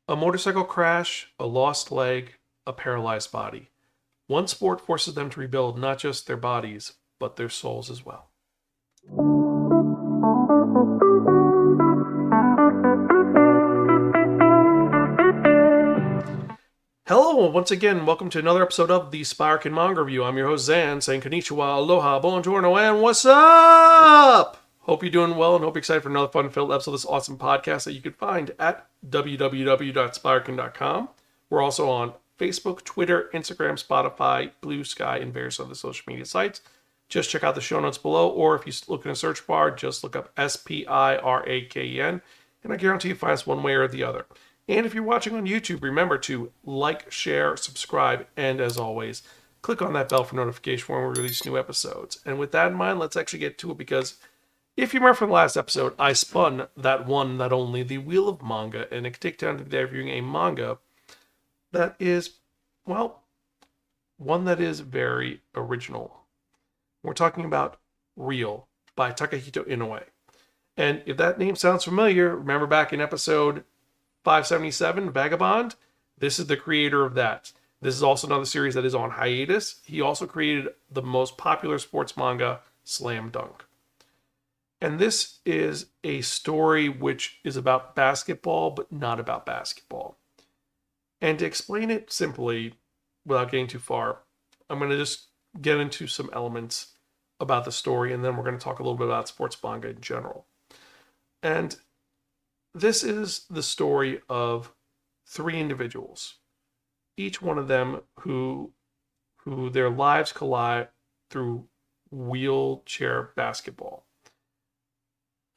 A motorcycle crash, a lost leg, a paralyzed body. One sport forces them to rebuild not just their bodies, but their souls as well. Hello, and once again, welcome to another episode of the Spiraken Manga Review. I'm your host, Zan, saying konnichiwa, aloha, buongiorno, and what's up? Hope you're doing well and hope you're excited for another fun-filled episode of this awesome podcast that you can find at www.spiraken.com. We're also on Facebook, Twitter, Instagram, Spotify, Blue Sky, and various other social media sites. Just check out the show notes below, or if you look in a search bar, just look up Spiraken, and I guarantee you find us one way or the other. And if you're watching on YouTube, remember to like, share, subscribe, and as always, click on that bell for notification when we release new episodes. And with that in mind, let's actually get to it, because if you remember from the last episode, I spun that one, that only, the Wheel of Manga, and it take down today reviewing a manga that is, well, one that is very original. We're talking about Real by Takehiko Inoue. And if that name sounds familiar, remember back in episode 577, Vagabond? This is the creator of that. This is also another series that is on hiatus. He also created the most popular sports manga, Slam Dunk. And this is a story which is about basketball, but not about basketball. And to explain it simply, without getting too far, I'm going to just get into some elements about the story, and then we're going to talk a little bit about sports manga in general. And this is the story of three individuals, each one of them who their lives collide through wheelchair basketball.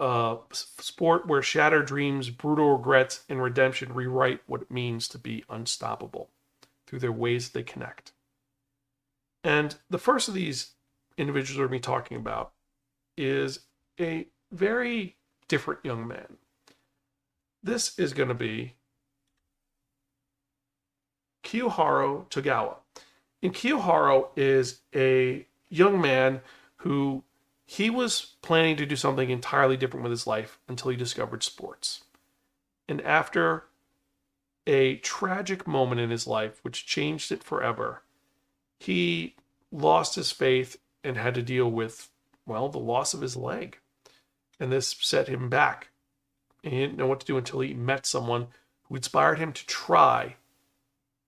A sport where shattered dreams, brutal regrets, and redemption rewrite what it means to be unstoppable through their ways they connect. And the first of these individuals we're going to be talking about is a very different young man. This is going to be Kiyohiro Togawa. And Kiyohiro is a young man who he was planning to do something entirely different with his life until he discovered sports. And after a tragic moment in his life, which changed it forever, he lost his faith and had to deal with, well, the loss of his leg. And this set him back. And he didn't know what to do until he met someone who inspired him to try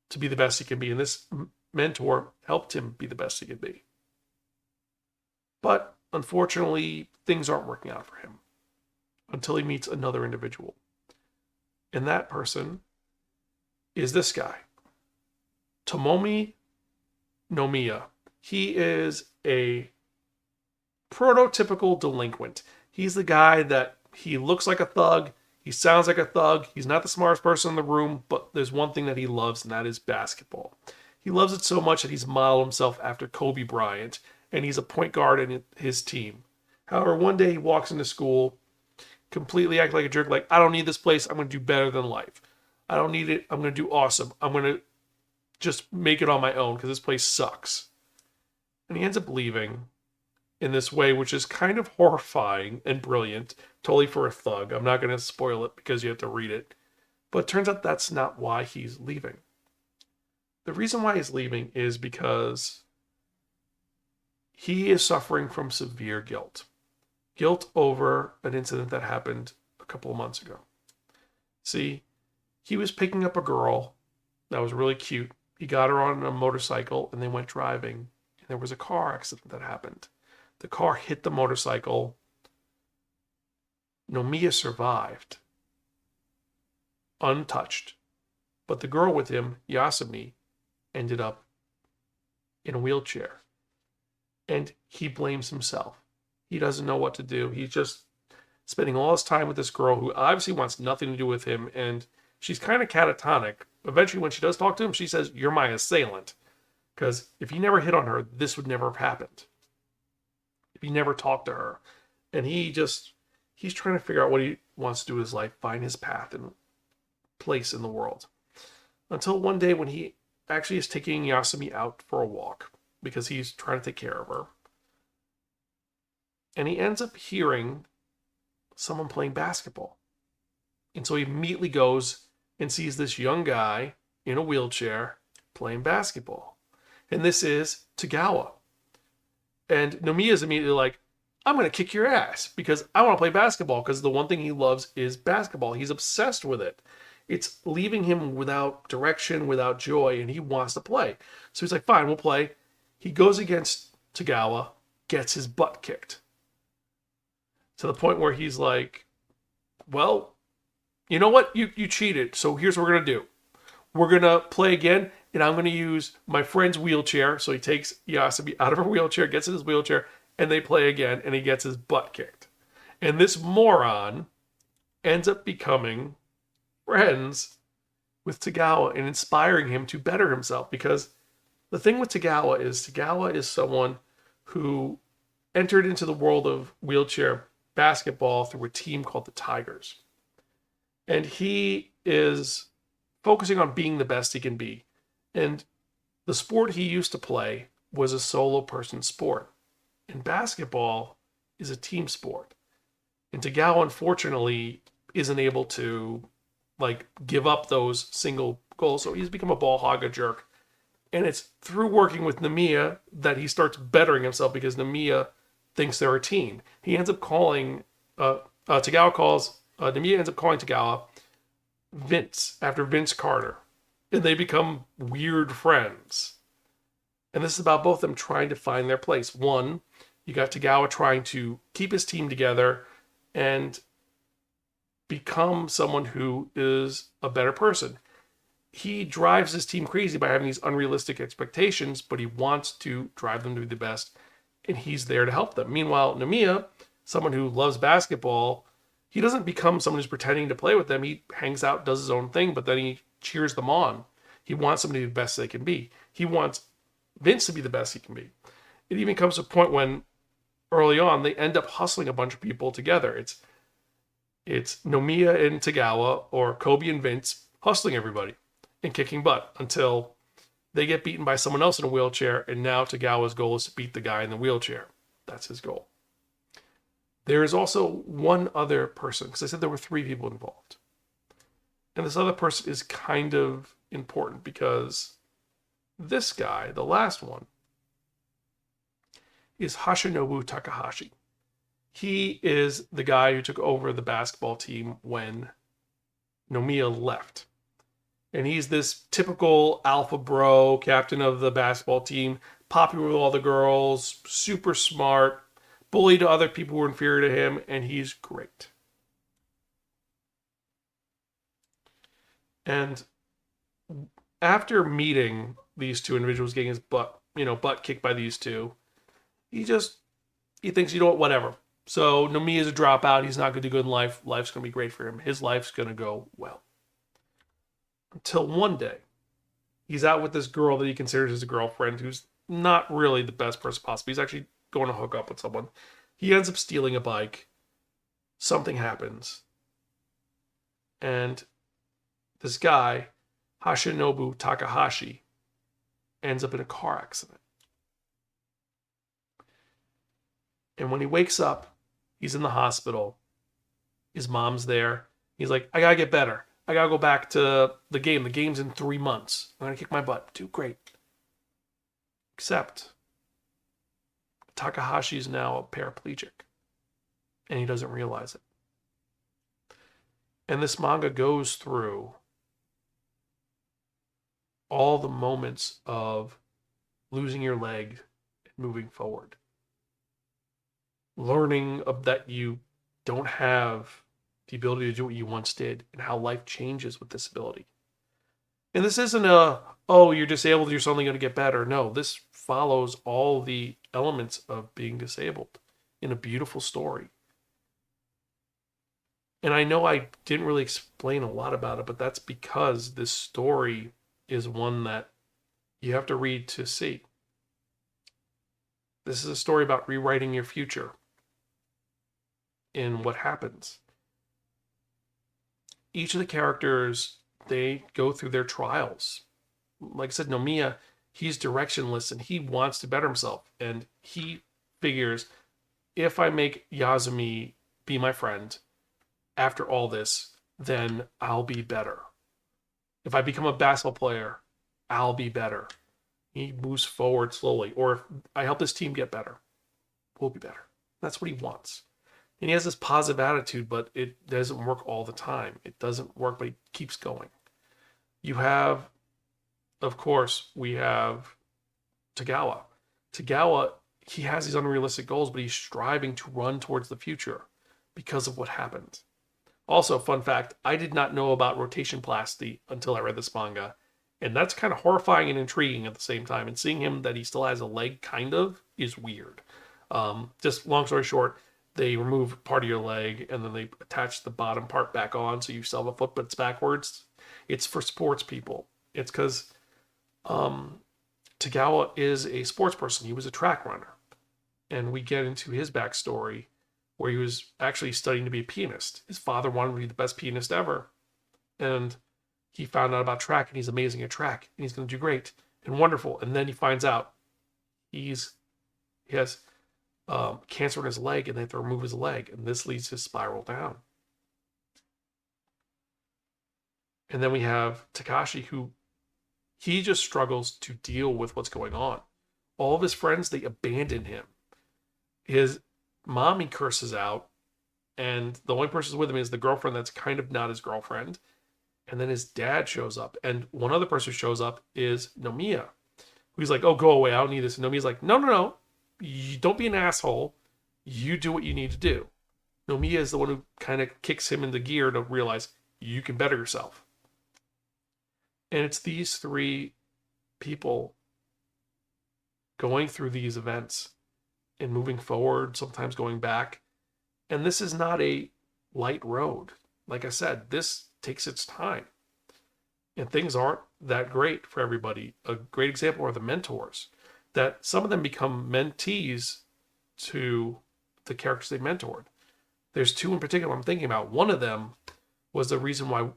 to be the best he can be. And this mentor helped him be the best he could be. But unfortunately, things aren't working out for him until he meets another individual. And that person is this guy, Tomomi Nomiya. He is a prototypical delinquent. He's the guy that he looks like a thug, he sounds like a thug, he's not the smartest person in the room, but there's one thing that he loves, and that is basketball. He loves it so much that he's modeled himself after Kobe Bryant, and he's a point guard in his team. However, one day he walks into school, completely acting like a jerk, like, I don't need this place, I'm going to do better than life. I don't need it, I'm going to do awesome. I'm going to just make it on my own because this place sucks. And he ends up leaving in this way, which is kind of horrifying and brilliant, totally for a thug. I'm not going to spoil it because you have to read it. But it turns out that's not why he's leaving. The reason why he's leaving is because he is suffering from severe guilt. Guilt over an incident that happened a couple of months ago. See, he was picking up a girl that was really cute. He got her on a motorcycle and they went driving. And there was a car accident that happened. The car hit the motorcycle. Nomiya survived, untouched. But the girl with him, Yasumi, ended up in a wheelchair. And he blames himself. He doesn't know what to do. He's just spending all his time with this girl who obviously wants nothing to do with him. And she's kind of catatonic. Eventually, when she does talk to him, she says, "You're my assailant." Because if he never hit on her, this would never have happened. If he never talked to her. And he's trying to figure out what he wants to do with his life, find his path and place in the world. Until one day when he actually is taking Yasumi out for a walk because he's trying to take care of her. And he ends up hearing someone playing basketball. And so he immediately goes and sees this young guy in a wheelchair playing basketball. And this is Tagawa. And Nomiya is immediately like, I'm going to kick your ass because I want to play basketball, because the one thing he loves is basketball. He's obsessed with it. It's leaving him without direction, without joy, and he wants to play. So he's like, fine, we'll play. He goes against Tagawa, gets his butt kicked. To the point where he's like, well, you know what? You cheated. So here's what we're going to do. We're going to play again, and I'm going to use my friend's wheelchair. So he takes Yasumi out of her wheelchair, gets in his wheelchair, and they play again, and he gets his butt kicked. And this moron ends up becoming friends with Tagawa and inspiring him to better himself. Because the thing with Tagawa is someone who entered into the world of wheelchair basketball through a team called the Tigers. And he is focusing on being the best he can be. And the sport he used to play was a solo person sport. And basketball is a team sport. And Tagawa, unfortunately, isn't able to give up those single goals. So he's become a ball hog, a jerk. And it's through working with Nomiya that he starts bettering himself, because Nomiya thinks they're a team. He ends up calling, Nomiya ends up calling Tagawa Vince, after Vince Carter. And they become weird friends. And this is about both of them trying to find their place. One, you got Tagawa trying to keep his team together and become someone who is a better person. He drives his team crazy by having these unrealistic expectations, but he wants to drive them to be the best, and he's there to help them. Meanwhile, Nomiya, someone who loves basketball, he doesn't become someone who's pretending to play with them. He hangs out, does his own thing, but then he cheers them on. He wants them to be the best they can be. He wants Vince to be the best he can be. It even comes to a point when, early on, they end up hustling a bunch of people together. It's Nomiya and Tagawa, or Kobe and Vince, hustling everybody and kicking butt until they get beaten by someone else in a wheelchair, and now Tagawa's goal is to beat the guy in the wheelchair. That's his goal. There is also one other person, because I said there were 3 people involved. And this other person is kind of important, because this guy, the last one, is Hashinobu Takahashi. He is the guy who took over the basketball team when Nomiya left. And he's this typical alpha bro, captain of the basketball team, popular with all the girls, super smart, bully to other people who are inferior to him, and he's great. And after meeting these two individuals, getting his butt kicked by these two, he thinks, whatever. So Nomiya's a dropout. He's not going to do good in life. Life's going to be great for him. His life's going to go well. Until one day, he's out with this girl that he considers his girlfriend, who's not really the best person possible. He's actually going to hook up with someone. He ends up stealing a bike. Something happens. And this guy, Hashinobu Takahashi, ends up in a car accident. And when he wakes up, he's in the hospital. His mom's there. He's like, I gotta get better. I gotta go back to the game. The game's in 3 months. I'm gonna kick my butt. Do great. Except Takahashi is now a paraplegic, and he doesn't realize it. And this manga goes through all the moments of losing your leg and moving forward. Learning that you don't have the ability to do what you once did, and how life changes with disability. And this isn't you're disabled, you're suddenly going to get better. No, this follows all the elements of being disabled in a beautiful story. And I know I didn't really explain a lot about it, but that's because this story is one that you have to read to see. This is a story about rewriting your future in what happens. Each of the characters, they go through their trials. Like I said, Nomiya, he's directionless and he wants to better himself. And he figures, if I make Yasumi be my friend after all this, then I'll be better. If I become a basketball player, I'll be better. He moves forward slowly. Or if I help this team get better, we'll be better. That's what he wants. And he has this positive attitude, but it doesn't work all the time. It doesn't work, but he keeps going. You have, of course, we have Tagawa. Tagawa, he has these unrealistic goals, but he's striving to run towards the future because of what happened. Also, fun fact, I did not know about rotation plasty until I read this manga. And that's kind of horrifying and intriguing at the same time. And seeing him that he still has a leg, kind of, is weird. Just long story short, they remove part of your leg and then they attach the bottom part back on so you still have a foot, but it's backwards. It's for sports people. It's because Tagawa is a sports person. He was a track runner. And we get into his backstory where he was actually studying to be a pianist. His father wanted him to be the best pianist ever. And he found out about track and he's amazing at track and he's going to do great and wonderful. And then he finds out he has cancer in his leg and they have to remove his leg. And this leads to spiral down. And then we have Takashi, who he just struggles to deal with what's going on. All of his friends, they abandon him. His mommy curses out, and the only person with him is the girlfriend that's kind of not his girlfriend. And then his dad shows up. And one other person who shows up is Nomiya, who's like, oh, go away, I don't need this. And Nomiya's like, no. You don't be an asshole. You do what you need to do. Nomiya is the one who kind of kicks him into gear to realize you can better yourself. And it's these three people going through these events and moving forward, sometimes going back. And this is not a light road. Like I said, this takes its time. And things aren't that great for everybody. A great example are the mentors, that some of them become mentees to the characters they mentored. There's two in particular I'm thinking about. One of them was the reason why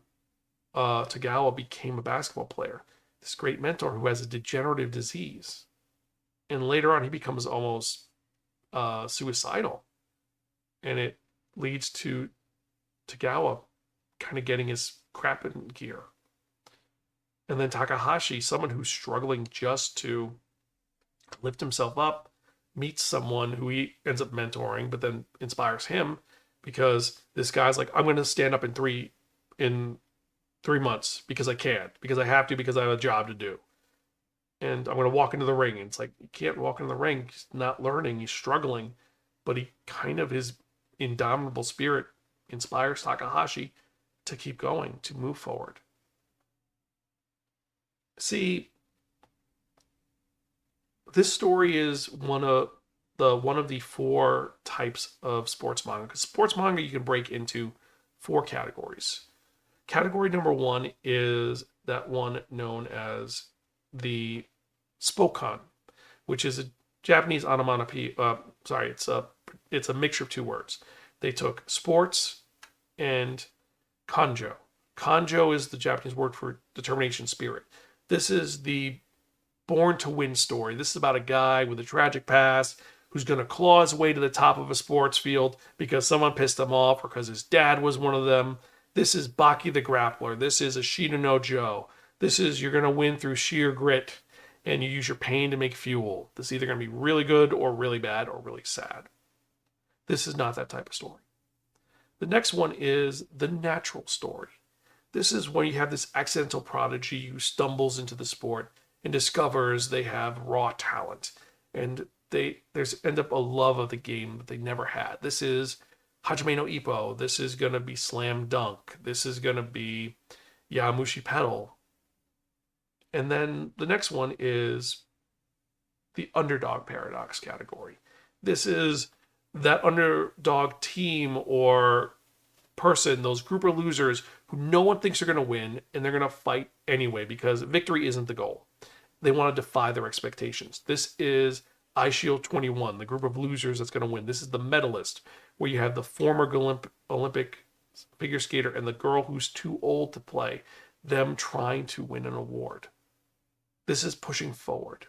Tagawa became a basketball player. This great mentor who has a degenerative disease. And later on, he becomes almost suicidal. And it leads to Tagawa kind of getting his crap in gear. And then Takahashi, someone who's struggling just to lift himself up, meets someone who he ends up mentoring, but then inspires him because this guy's like, I'm going to stand up in 3 months because I can, because I have to, because I have a job to do. And I'm going to walk into the ring. And it's like, you can't walk into the ring. He's not learning. He's struggling. But he kind of, his indomitable spirit inspires Takahashi to keep going, to move forward. See, this story is one of the 4 types of sports manga. Because sports manga you can break into 4 categories. Category number 1 is that one known as the Spokon, which is a Japanese onomatopoeia. It's a mixture of 2 words. They took sports and kanjo. Kanjo is the Japanese word for determination, spirit. This is the born to win story. This is about a guy with a tragic past who's going to claw his way to the top of a sports field because someone pissed him off or because his dad was one of them. This is Baki the Grappler. This is Ashita no Joe. This is you're going to win through sheer grit and you use your pain to make fuel. This is either going to be really good or really bad or really sad. This is not that type of story. The next one is the natural story. This is when you have this accidental prodigy who stumbles into the sport and discovers they have raw talent. And there's end up a love of the game that they never had. This is Hajime no Ippo. This is going to be Slam Dunk. This is going to be Yamushi Pedal. And then the next one is the underdog paradox category. This is that underdog team or person, those group of losers who no one thinks are going to win, and they're going to fight anyway because victory isn't the goal. They want to defy their expectations. This is iShield 21, the group of losers that's going to win. This is the medalist, where you have the former Olympic figure skater and the girl who's too old to play, them trying to win an award. This is pushing forward.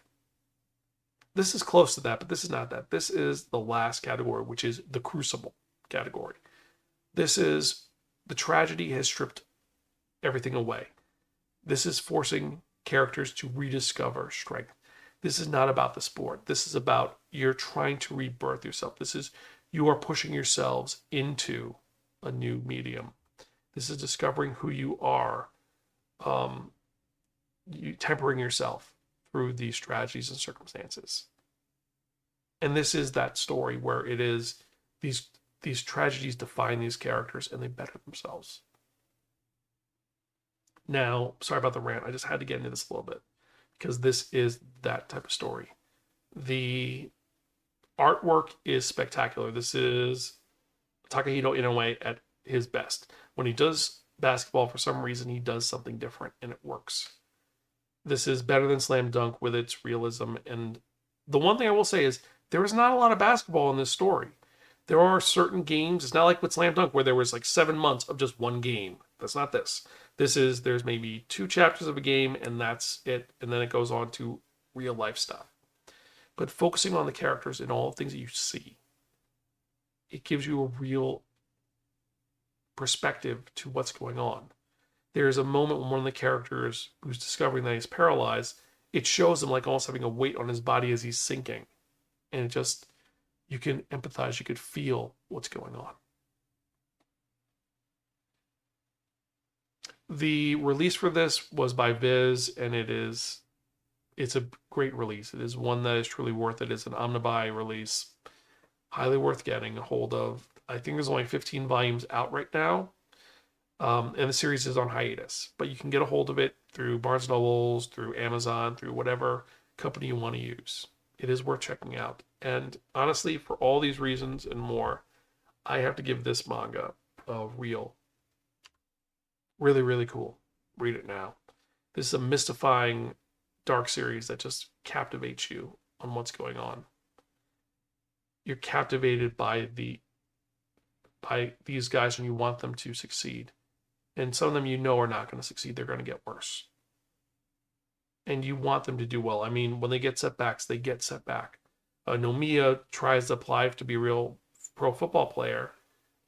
This is close to that, but this is not that. This is the last category, which is the crucible category. This is the tragedy has stripped everything away. This is forcing characters to rediscover strength. This is not about the sport. This is about you're trying to rebirth yourself. This is you are pushing yourselves into a new medium. This is discovering who you are, you tempering yourself through these strategies and circumstances. And this is that story where it is these tragedies define these characters and they better themselves. Now, sorry about the rant. I just had to get into this a little bit because this is that type of story. The artwork is spectacular. This is Takehiko Inoue at his best. When he does basketball, for some reason, he does something different and it works. This is better than Slam Dunk with its realism. And the one thing I will say is there is not a lot of basketball in this story. There are certain games. It's not like with Slam Dunk where there was like 7 months of just one game. That's not this. There's maybe 2 chapters of a game and that's it. And then it goes on to real life stuff. But focusing on the characters and all the things that you see, it gives you a real perspective to what's going on. There's a moment when one of the characters who's discovering that he's paralyzed, it shows him like almost having a weight on his body as he's sinking. And it just, you can empathize, you could feel what's going on. The release for this was by Viz, and it's a great release. It is one that is truly worth it. It's an omnibuy release. Highly worth getting a hold of. I think there's only 15 volumes out right now. And the series is on hiatus. But you can get a hold of it through Barnes & Nobles, through Amazon, through whatever company you want to use. It is worth checking out. And honestly, for all these reasons and more, I have to give this manga a really, really cool. Read it now. This is a mystifying, dark series that just captivates you on what's going on. You're captivated by these guys and you want them to succeed. And some of them you know are not going to succeed. They're going to get worse. And you want them to do well. I mean, when they get setbacks, they get setback. Nomiya tries to apply to be a real pro football player.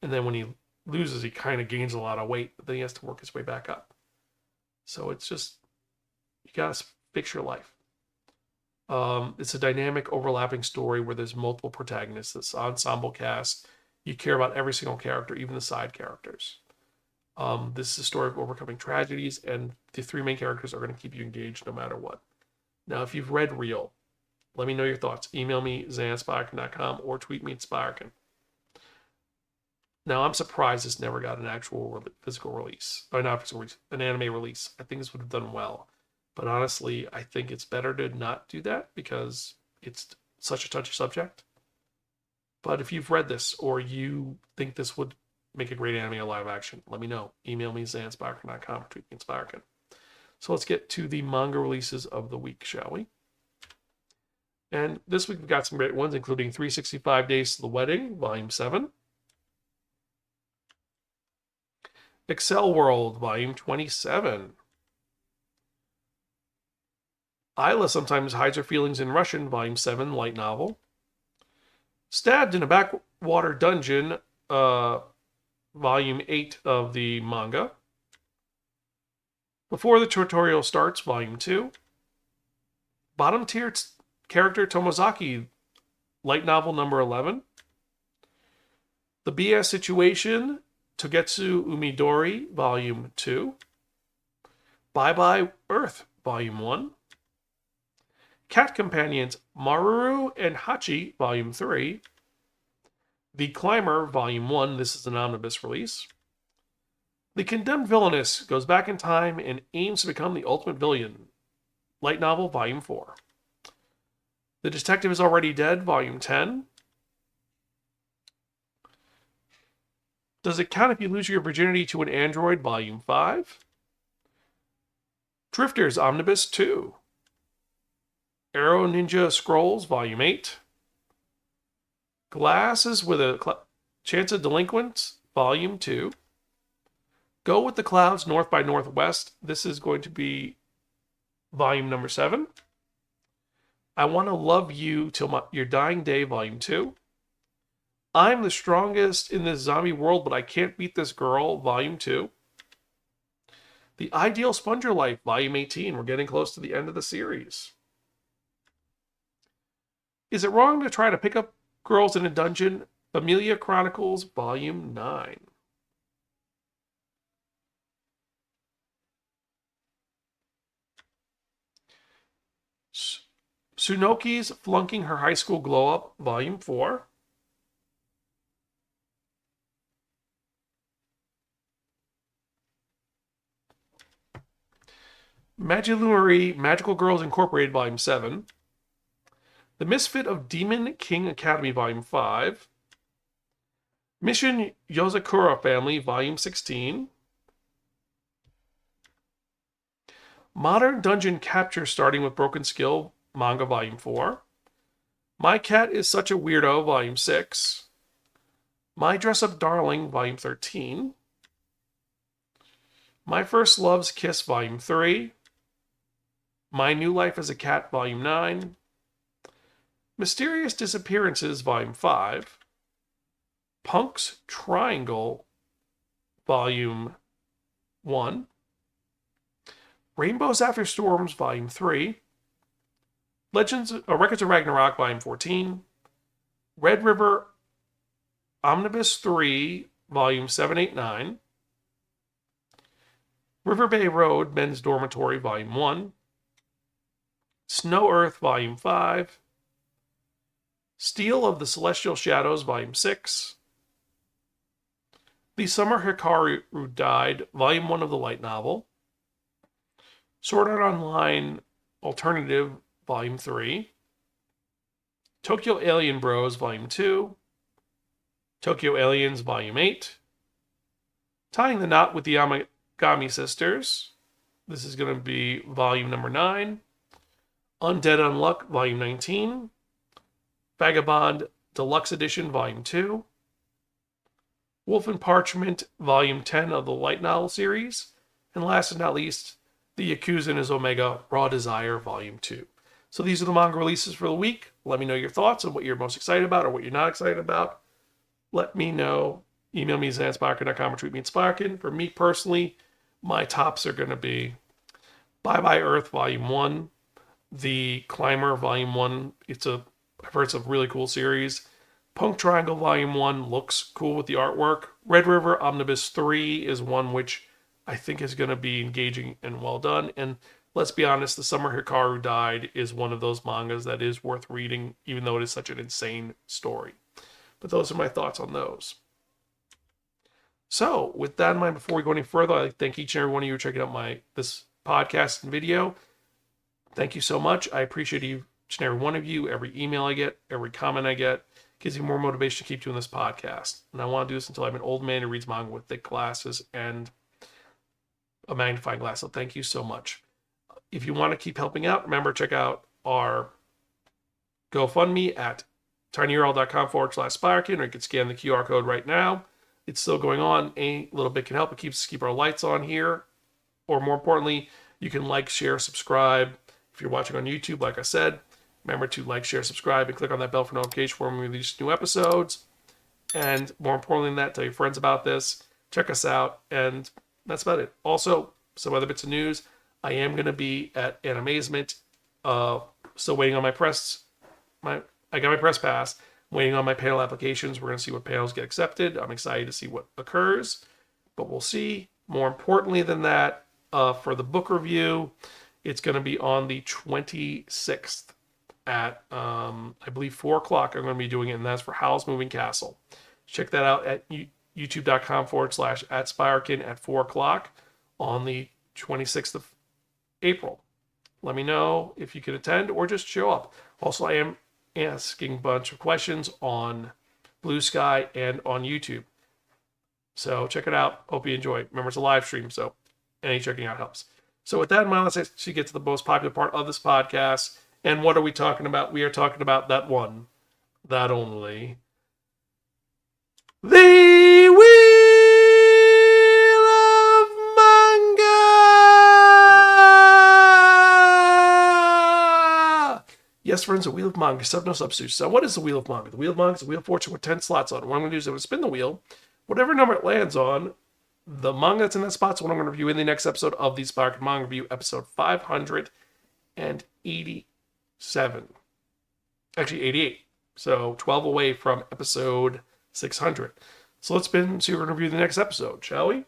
And then when he loses, he kind of gains a lot of weight. But then he has to work his way back up. So it's just, you got to fix your life. It's a dynamic, overlapping story where there's multiple protagonists. This ensemble cast. You care about every single character, even the side characters. This is a story of overcoming tragedies, and the 3 main characters are going to keep you engaged no matter what. Now, if you've read Real, let me know your thoughts. Email me, zan@spiraken.com, or tweet me at Spiraken. Now, I'm surprised this never got an actual physical release. Or not physical release, an anime release. I think this would have done well. But honestly, I think it's better to not do that because it's such a touchy subject. But if you've read this or you think this would make a great anime live action, let me know. Email me, zan@spiraken.com, or tweet me at Spiraken. So let's get to the manga releases of the week, shall we? And this week we've got some great ones, including 365 Days to the Wedding, Volume 7. Excel World, Volume 27. Isla Sometimes Hides Her Feelings in Russian, Volume 7, light novel. Stabbed in a Backwater Dungeon, Volume 8 of the manga. Before the Tutorial Starts, Volume 2. Bottom Tier Character Tomozaki, light novel number 11. The BS Situation, Togetsu Umidori, Volume 2. Bye Bye Earth, Volume 1. Cat Companions, Maruru and Hachi, Volume 3. The Climber, Volume 1. This is an omnibus release. The Condemned Villainess goes back in time and aims to become the ultimate villain. Light novel, Volume 4. The Detective is Already Dead, Volume 10. Does It Count If You Lose Your Virginity to an Android, Volume 5. Drifters, Omnibus 2. Arrow Ninja Scrolls, Volume 8. Glasses with a Chance of Delinquents, Volume 2. Go with the Clouds, North by Northwest. This is going to be Volume number 7. I Want to Love You Till Your Dying Day, Volume 2. I'm the Strongest in This Zombie World, But I Can't Beat This Girl, Volume 2. The Ideal Sponger Life, Volume 18. We're getting close to the end of the series. Is it wrong to try to pick up girls in a dungeon? Amelia Chronicles, Volume 9. Tsunoki's Flunking Her High School Glow Up, Volume 4. Magilumari Magical Girls Incorporated, Volume 7. The Misfit of Demon King Academy, Volume 5. Mission Yozakura Family, Volume 16. Modern Dungeon Capture starting with Broken Skill, Manga, Volume 4. My Cat is Such a Weirdo, Volume 6. My Dress Up Darling, Volume 13. My First Love's Kiss, Volume 3. My New Life as a Cat, Volume 9. Mysterious Disappearances, Volume 5. Punk's Triangle, Volume 1. Rainbows After Storms, Volume 3. Records of Ragnarok, Volume 14. Red River Omnibus 3, Volume 789. River Bay Road, Men's Dormitory, Volume 1. Snow Earth, Volume 5. Steel of the Celestial Shadows, Volume 6. The Summer Hikaru Died, Volume 1 of the light novel. Sword Art Online Alternative, Volume 3. Tokyo Alien Bros, Volume 2. Tokyo Aliens, Volume 8. Tying the Knot with the Yamagami Sisters. This is going to be Volume number 9. Undead Unluck, Volume 19. Vagabond Deluxe Edition, Volume 2. Wolf and Parchment, Volume 10 of the light novel series. And last but not least, The Yakuza and His Omega Raw Desire, Volume 2. So these are the manga releases for the week. Let me know your thoughts on what you're most excited about or what you're not excited about. Let me know. Email me at Spiraken.com or tweet me at Spiraken. For me personally, my tops are going to be Bye Bye Earth, Volume 1. The Climber, Volume 1. I've heard it's a really cool series. Punk Triangle, Volume 1 looks cool with the artwork. Red River Omnibus 3 is one which I think is going to be engaging and well done. And let's be honest, The Summer Hikaru Died is one of those mangas that is worth reading, even though it is such an insane story. But those are my thoughts on those. So, with that in mind, before we go any further, I'd like to thank each and every one of you for checking out this podcast and video. Thank you so much. I appreciate each and every one of you. Every email I get, every comment I get gives me more motivation to keep doing this podcast. And I want to do this until I'm an old man who reads manga with thick glasses and a magnifying glass. So thank you so much. If you want to keep helping out, remember, check out our GoFundMe at tinyurl.com/Spiraken, or you can scan the QR code right now. It's still going on. Any little bit can help. It keep our lights on here. Or more importantly, you can like, share, subscribe. If you're watching on YouTube, like I said, remember to like, share, subscribe, and click on that bell for notification when we release new episodes. And more importantly than that, tell your friends about this. Check us out. And that's about it. Also, some other bits of news. I am going to be at Animazement. Still waiting on my press. I got my press pass. I'm waiting on my panel applications. We're going to see what panels get accepted. I'm excited to see what occurs. But we'll see. More importantly than that, for the book review, it's going to be on the 26th at, I believe, 4 o'clock. I'm going to be doing it, and that's for Howl's Moving Castle. Check that out at youtube.com/@Spiraken at 4 o'clock on the 26th of April. Let me know if you can attend or just show up. Also, I am asking a bunch of questions on Blue Sky and on YouTube. So check it out. Hope you enjoy. Remember, it's a live stream, so any checking out helps. So with that in mind, let's actually get to the most popular part of this podcast. And what are we talking about? We are talking about that one, that only, the Wheel of Manga! Yes, friends, the Wheel of Manga, sub no substitute. So what is the Wheel of Manga? The Wheel of Manga is a wheel of fortune with 10 slots on it. What I'm going to do is I'm going to spin the wheel. Whatever number it lands on, the manga that's in that spot is what I'm going to review in the next episode of the Spiraken Manga Review, episode 587. Actually, 88. So 12 away from episode 600. So let's see what we're going to review the next episode, shall we?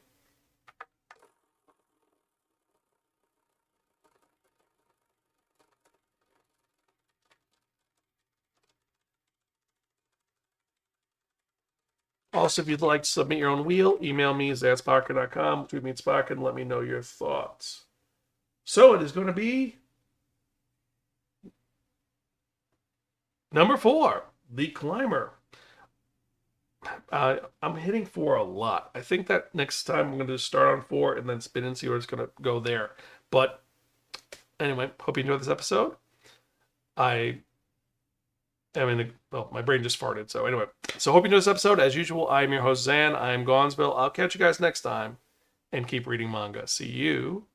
Also, if you'd like to submit your own wheel, email me, zatsparker.com, tweet me at Sparker, and let me know your thoughts. So it is going to be number 4, The Climber. I'm hitting 4 a lot. I think that next time I'm going to start on 4 and then spin and see where it's going to go there. But anyway, hope you enjoyed this episode. My brain just farted. So anyway, hope you enjoyed this episode. As usual, I'm your host, Zan. I'm Gonzville. I'll catch you guys next time, and keep reading manga. See you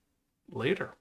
later.